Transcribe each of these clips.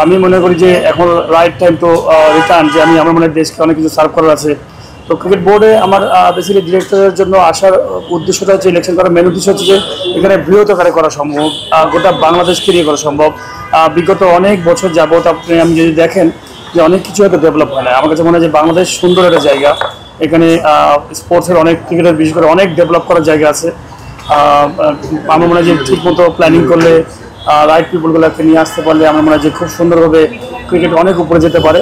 আমি মনে করি যে এখন রাইট টাইম টু রিটার্ন, যে আমি আমার মনে হয় দেশকে অনেক কিছু সার্ভ করার আছে। তো ক্রিকেট বোর্ডে আমার বেসিক্যালি ডিরেক্টরের জন্য আসার উদ্দেশ্যটা হচ্ছে, ইলেকশন করার মেন উদ্দেশ্য হচ্ছে যে এখানে বৃহৎ করা সম্ভব, গোটা বাংলাদেশকে নিয়ে করা সম্ভব। বিগত অনেক বছর যাবত আমি যদি দেখেন যে অনেক কিছু হয়তো ডেভেলপ হয় না। আমার কাছে মনে হয় যে বাংলাদেশ সুন্দর একটা জায়গা, এখানে স্পোর্টসের অনেক, ক্রিকেটের বিশেষ করে অনেক ডেভেলপ করার জায়গা আছে। আমার মনে হয় যে ঠিক মতো প্ল্যানিং করলে, রাইট পিপলগুলোকে নিয়ে আসতে পারলে, আমার মনে হয় যে খুব সুন্দরভাবে ক্রিকেট অনেক উপরে যেতে পারে।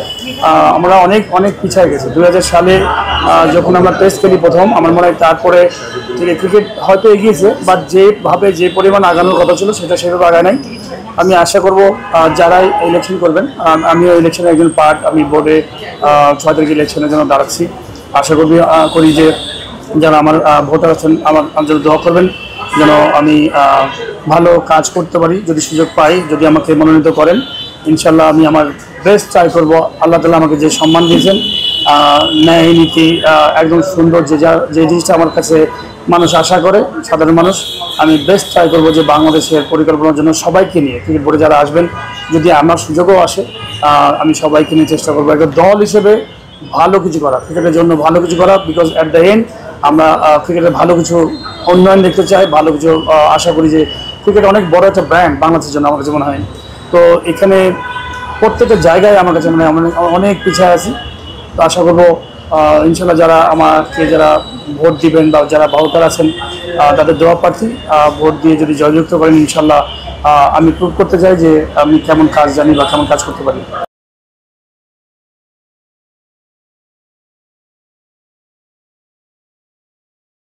আমরা অনেক অনেক পিছিয়ে গেছি। 2000 সালে যখন আমরা টেস্ট খেলি প্রথম, আমার মনে হয় তারপরে থেকে ক্রিকেট হয়তো এগিয়েছে, বাট যেভাবে যে পরিমাণ আগানোর কথা ছিল সেটা সেভাবে আগায় নাই। আমি আশা করব যারাই ইলেকশন করবেন, আমিও ইলেকশনের একজন পার্ট, আমি বোর্ডে 6 তারিখ ইলেকশনের জন্য দাঁড়াচ্ছি। আশা করি যে যারা আমার ভোটার আছেন আমার জন্য দোয়া করবেন, যেন আমি ভালো কাজ করতে পারি। যদি সুযোগ পাই, যদি আমাকে মনোনীত করেন, ইনশাল্লাহ আমি আমার বেস্ট ট্রাই করব। আল্লাহ তাআলা আমাকে যে সম্মান দিয়েছেন, ন্যায় নীতি, একদম সুন্দর, যে জিনিসটা আমার কাছে মানুষ আশা করে, সাধারণ মানুষ, আমি বেস্ট ট্রাই করবো যে বাংলাদেশের পরিকল্পনার জন্য সবাইকে নিয়ে, ক্রিকেট বোর্ডে যারা আসবেন, যদি আমার সুযোগও আসে, আমি সবাইকে নিয়ে চেষ্টা করবো একটা দল হিসেবে ভালো কিছু করা, ক্রিকেটের জন্য ভালো কিছু করা। বিকজ অ্যাট দ্য এন্ড আমরা ক্রিকেটের ভালো কিছু উন্নয়ন দেখতে চাই, ভালো কিছু আশা করি যে ক্রিকেট অনেক বড় একটা ব্র্যান্ড বাংলাদেশের জন্য, আমার কাছে মনে হয়। তো এখানে প্রত্যেকটা জায়গায় আমার কাছে মনে হয় অনেক পিছিয়ে আছি। তো আশা করবো ইনশাল্লাহ যারা ভোট দিবেন বা যারা ভোটার আছেন, তাদের দোয়া প্রার্থী, ভোট দিয়ে যদি জয়যুক্ত করেন, ইনশাল্লাহ আমি প্রুভ করতে চাই যে আমি কেমন কাজ জানি বা কেমন কাজ করতে পারি।